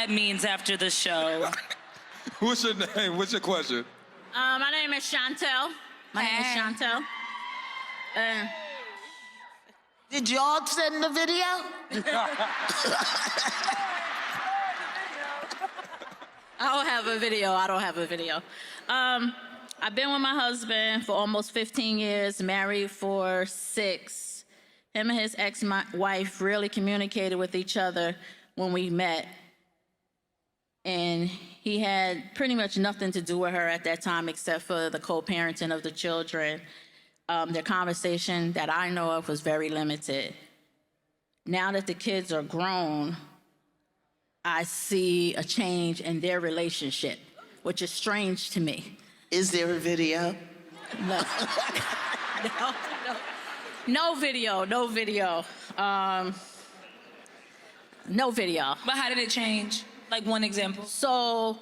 that means after the show. What's your name? What's your question? My name is Chantel. Did y'all send the video? I don't have a video. I've been with my husband for almost 15 years, married for 6. Him and his ex-wife really communicated with each other when we met. And he had pretty much nothing to do with her at that time except for the co-parenting of the children. Their conversation that I know of was very limited. Now that the kids are grown, I see a change in their relationship, which is strange to me. Is there a video? No. No video. No video. But how did it change? Like one example. So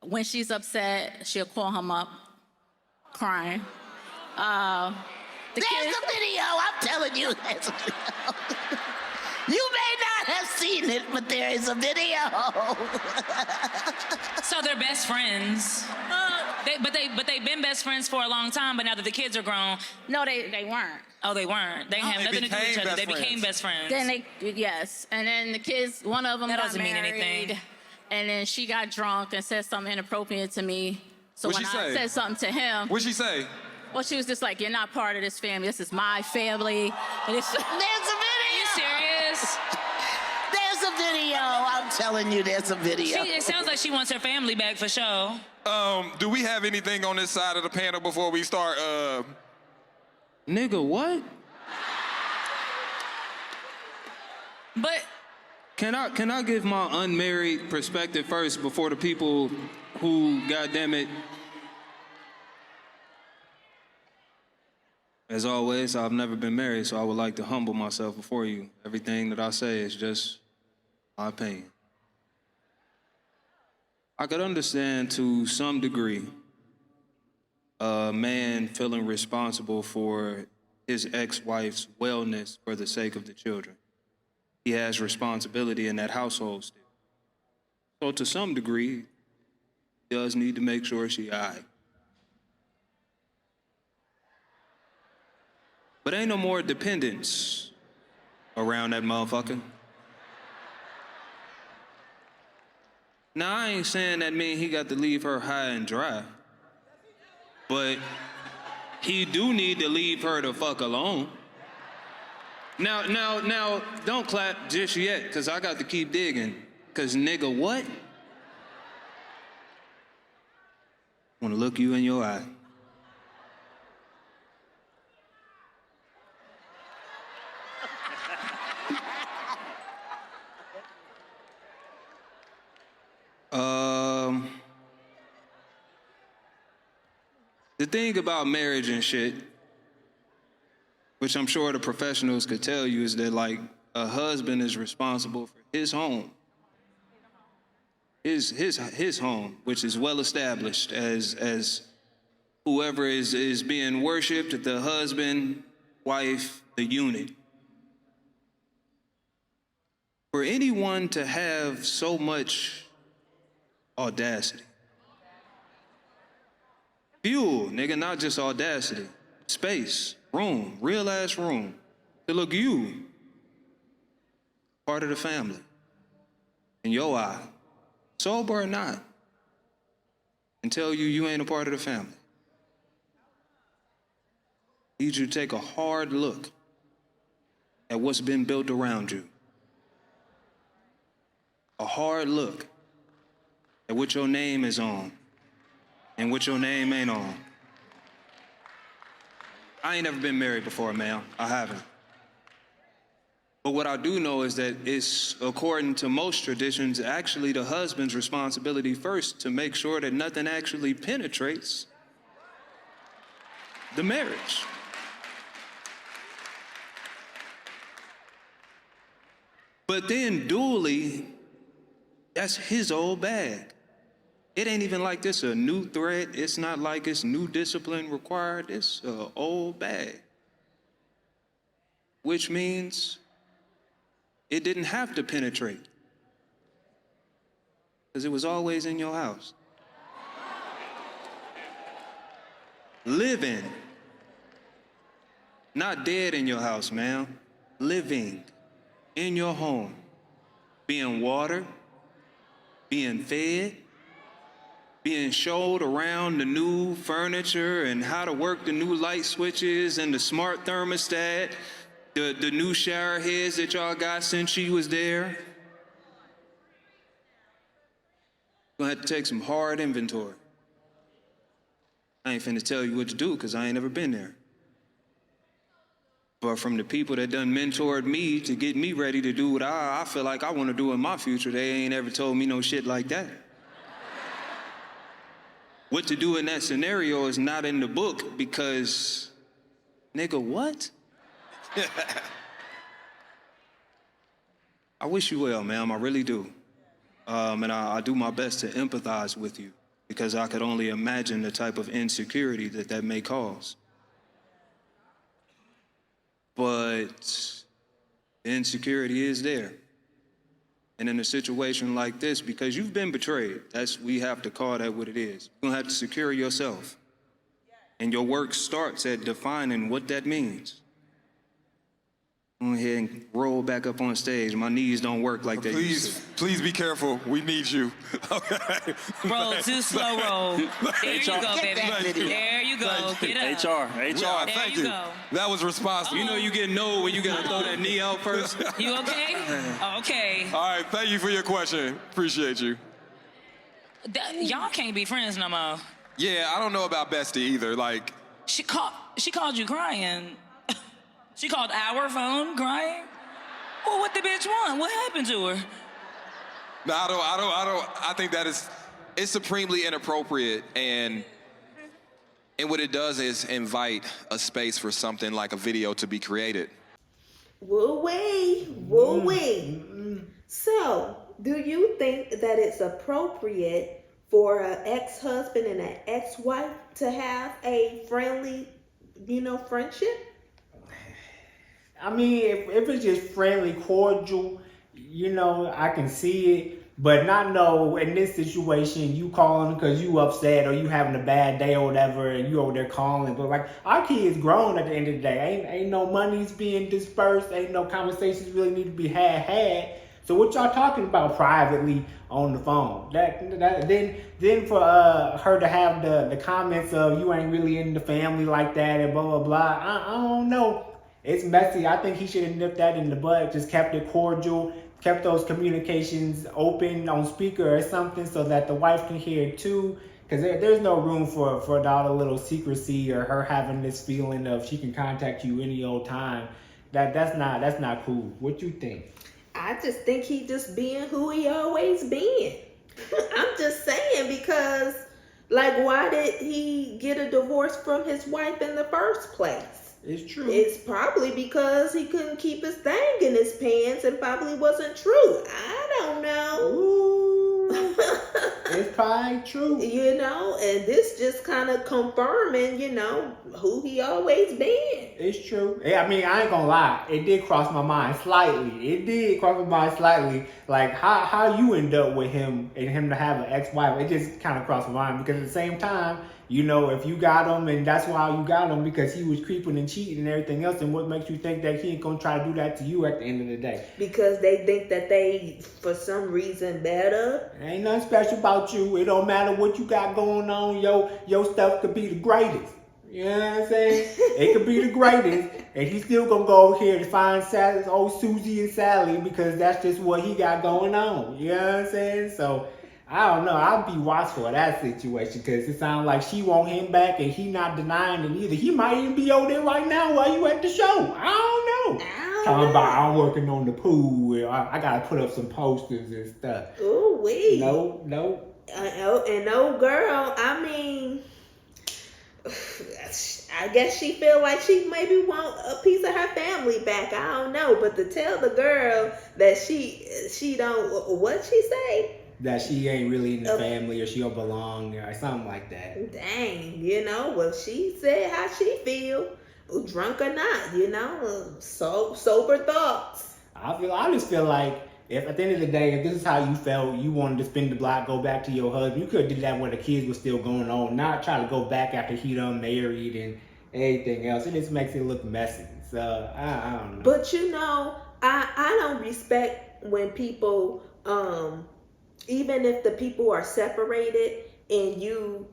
when she's upset, she'll call him up, crying. There's a video. I'm telling you, there's a video. You may not have seen it, but there is a video. So they're best friends. But they've been best friends for a long time. But now that the kids are grown, No, they weren't. oh, they weren't. They have They nothing to do with each became other. They best became friends. best friends. Then yes. And then the kids, one of them That got doesn't mean married. anything. And then she got drunk and said something inappropriate to me. So What'd when she I say? said something to him, What'd she say? well, she was just like, "You're not part of this family. This is my family." And it's There's a Are you video. serious? There's a video. I'm telling you, there's a video. It sounds like she wants her family back for sure. Do we have anything on this side of the panel before we start? Nigga, what? But Can I give my unmarried perspective first before the people who, goddamn it? As always, I've never been married, so I would like to humble myself before you. Everything that I say is just my opinion. I could understand to some degree a man feeling responsible for his ex-wife's wellness for the sake of the children. He has responsibility in that household still. So to some degree, he does need to make sure she's all right. But ain't no more dependence around that motherfucker. Now, I ain't saying that mean he got to leave her high and dry. But he do need to leave her the fuck alone. Now, don't clap just yet, because I got to keep digging. Because nigga, what? I want to look you in your eye. The thing about marriage and shit, which I'm sure the professionals could tell you, is that like a husband is responsible for his home. His home, which is well established as whoever is being worshipped, the husband, wife, the unit. For anyone to have so much audacity, fuel, nigga, not just audacity, space, room, real ass room, to look you, part of the family, in your eye, sober or not, and tell you ain't a part of the family. Need you to take a hard look at what's been built around you. A hard look at what your name is on and what your name ain't on. I ain't never been married before, ma'am. I haven't. But what I do know is that it's, according to most traditions, actually the husband's responsibility first to make sure that nothing actually penetrates the marriage. But then dually, that's his old bag. It ain't even like this a new threat. It's not like it's new discipline required. It's an old bag. Which means it didn't have to penetrate. Because it was always in your house. Living. Not dead in your house, ma'am. Living in your home. Being watered, being fed, being showed around the new furniture and how to work the new light switches and the smart thermostat, the new shower heads that y'all got since she was there. Gonna have to take some hard inventory. I ain't finna tell you what to do because I ain't never been there. But from the people that done mentored me to get me ready to do what I feel like I want to do in my future, they ain't ever told me no shit like that. What to do in that scenario is not in the book because, nigga, what? I wish you well, ma'am, I really do. And I do my best to empathize with you because I could only imagine the type of insecurity that may cause. But the insecurity is there. And in a situation like this, because you've been betrayed, we have to call that what it is. You're gonna have to secure yourself. And your work starts at defining what that means. Go ahead and roll back up on stage. My knees don't work like they used to. Please be careful. We need you. Okay. Roll too slow, roll. There you go, baby. There you go. Get up. HR, There thank you you. go. That was responsible. You know you get no when you gotta throw that knee out first. You okay? Okay. All right, thank you for your question. Appreciate you. Y'all can't be friends no more. Yeah, I don't know about Bestie either. Like, She called you crying. She called our phone crying. Well, what the bitch want? What happened to her? no, I think that it's supremely inappropriate, and what it does is invite a space for something like a video to be created. Woo-wee. So, do you think that it's appropriate for an ex-husband and an ex-wife to have a friendly, friendship? I mean, if it's just friendly, cordial, I can see it. But not know in this situation, you calling because you upset or you having a bad day or whatever, and you over there calling. But like, our kids grown at the end of the day. Ain't no money's being dispersed. Ain't no conversations really need to be had. So what y'all talking about privately on the phone? Then for her to have the comments of you ain't really in the family like that and blah blah blah. I don't know. It's messy. I think he should have nipped that in the bud, just kept it cordial, kept those communications open on speaker or something so that the wife can hear it too. Because there's no room for all the little secrecy or her having this feeling of she can contact you any old time. That's not cool. What you think? I just think he just being who he always been. I'm just saying because, why did he get a divorce from his wife in the first place? It's true. It's probably because he couldn't keep his thing in his pants and probably wasn't true. I don't know. Ooh, it's probably true. And this just kind of confirming, who he always been. It's true. I mean, I ain't gonna lie. It did cross my mind slightly. Like how you end up with him and him to have an ex-wife. It just kind of crossed my mind because at the same time, if you got him and that's why you got him because he was creeping and cheating and everything else, and what makes you think that he ain't gonna try to do that to you at the end of the day? Because they think that they, for some reason, better. Ain't nothing special about you. It don't matter what you got going on. Your stuff could be the greatest. You know what I'm saying? It could be the greatest, and he's still gonna go over here to find old Susie and Sally because that's just what he got going on. You know what I'm saying? So I don't know. I'd be watchful of that situation because it sounds like she want him back and he not denying it either. He might even be over there right now while you at the show. I don't know. Talking about I'm working on the pool. I gotta put up some posters and stuff. Ooh wee. No. And no girl. I mean, I guess she feel like she maybe want a piece of her family back. I don't know, but to tell the girl that she don't, what she say? That she ain't really in the family or she don't belong or something like that. Dang, well, she said how she feel, drunk or not, sober thoughts. I just feel like if at the end of the day, if this is how you felt, you wanted to spin the block, go back to your husband, you could have did that when the kids were still going on, not try to go back after he done married and everything else. It just makes it look messy. So I don't know. But you know, I don't respect when people, even if the people are separated and you're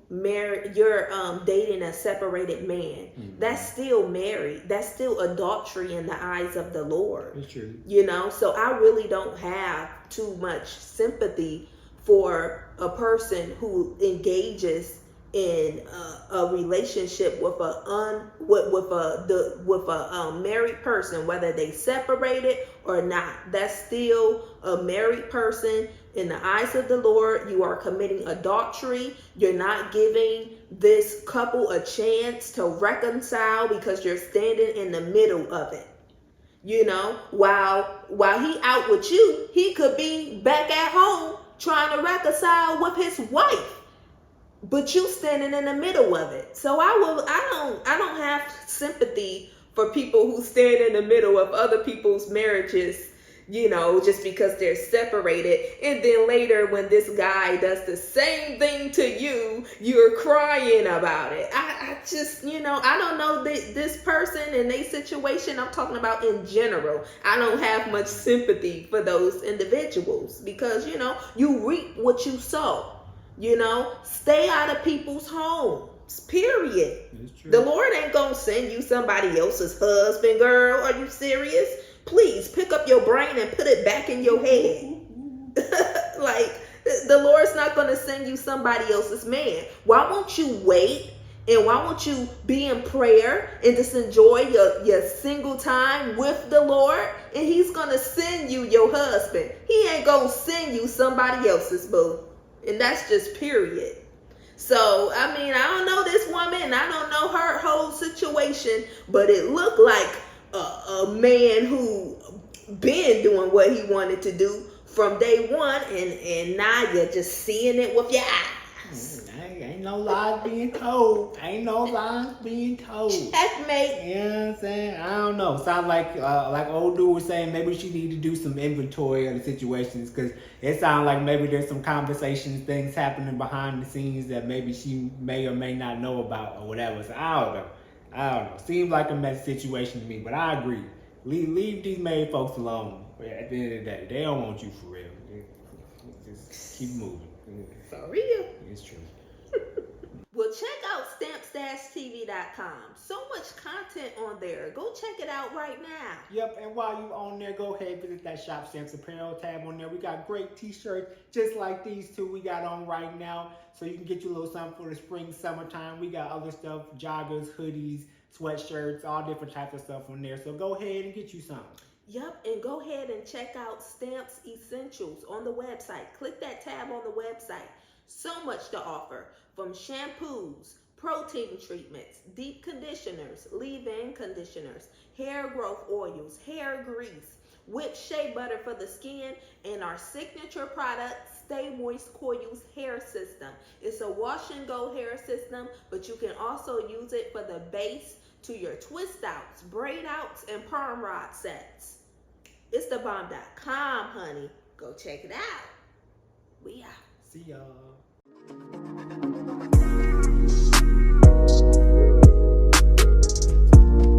dating a separated man, that's still married. That's still adultery in the eyes of the Lord. It's true. You know, so I really don't have too much sympathy for a person who engages in a relationship with a married person, whether they separated or not. That's still a married person in the eyes of the Lord. You are committing adultery. You're not giving this couple a chance to reconcile because you're standing in the middle of it. You know, while he out with you, he could be back at home trying to reconcile with his wife. But you standing in the middle of it. So I don't have sympathy for people who stand in the middle of other people's marriages, you know, just because they're separated. And then later when this guy does the same thing to you, you're crying about it. I just, you know, I don't know this person and their situation. I'm talking about in general. I don't have much sympathy for those individuals because, you know, you reap what you sow. You know, stay out of people's homes, period. The Lord ain't gonna send you somebody else's husband, girl. Are you serious? Please pick up your brain and put it back in your head. Like, the Lord's not gonna send you somebody else's man. Why won't you wait? And why won't you be in prayer and just enjoy your single time with the Lord? And he's gonna send you your husband. He ain't gonna send you somebody else's boo. And that's just period. So, I mean, I don't know this woman. I don't know her whole situation. But it looked like a man who been doing what he wanted to do from day one. And now you're just seeing it with your eyes. Ain't no lies being told. Ain't no lies being told. Checkmate. You know what I'm saying? I don't know. Sounds like old dude was saying maybe she need to do some inventory of the situations because it sounds like maybe there's some conversations, things happening behind the scenes that maybe she may or may not know about or whatever. So I don't know. Seems like a mess situation to me, but I agree. Leave these married folks alone. At the end of the day, they don't want you for real. Just keep moving. For real. It's true. Well, check out stamps-tv.com. So much content on there. Go check it out right now. Yep, and while you on there, go ahead and visit that Shop Stamps Apparel tab on there. We got great t-shirts just like these two we got on right now. So you can get you a little something for the spring, summertime. We got other stuff, joggers, hoodies, sweatshirts, all different types of stuff on there. So go ahead and get you some. Yep, and go ahead and check out Stamps Essentials on the website. Click that tab on the website. So much to offer, from shampoos, protein treatments, deep conditioners, leave-in conditioners, hair growth oils, hair grease, whipped shea butter for the skin, and our signature product, Stay Moist Coils hair system. It's a wash and go hair system, but you can also use it for the base to your twist outs, braid outs, and perm rod sets. It's thebomb.com, honey. Go check it out. We out. See y'all.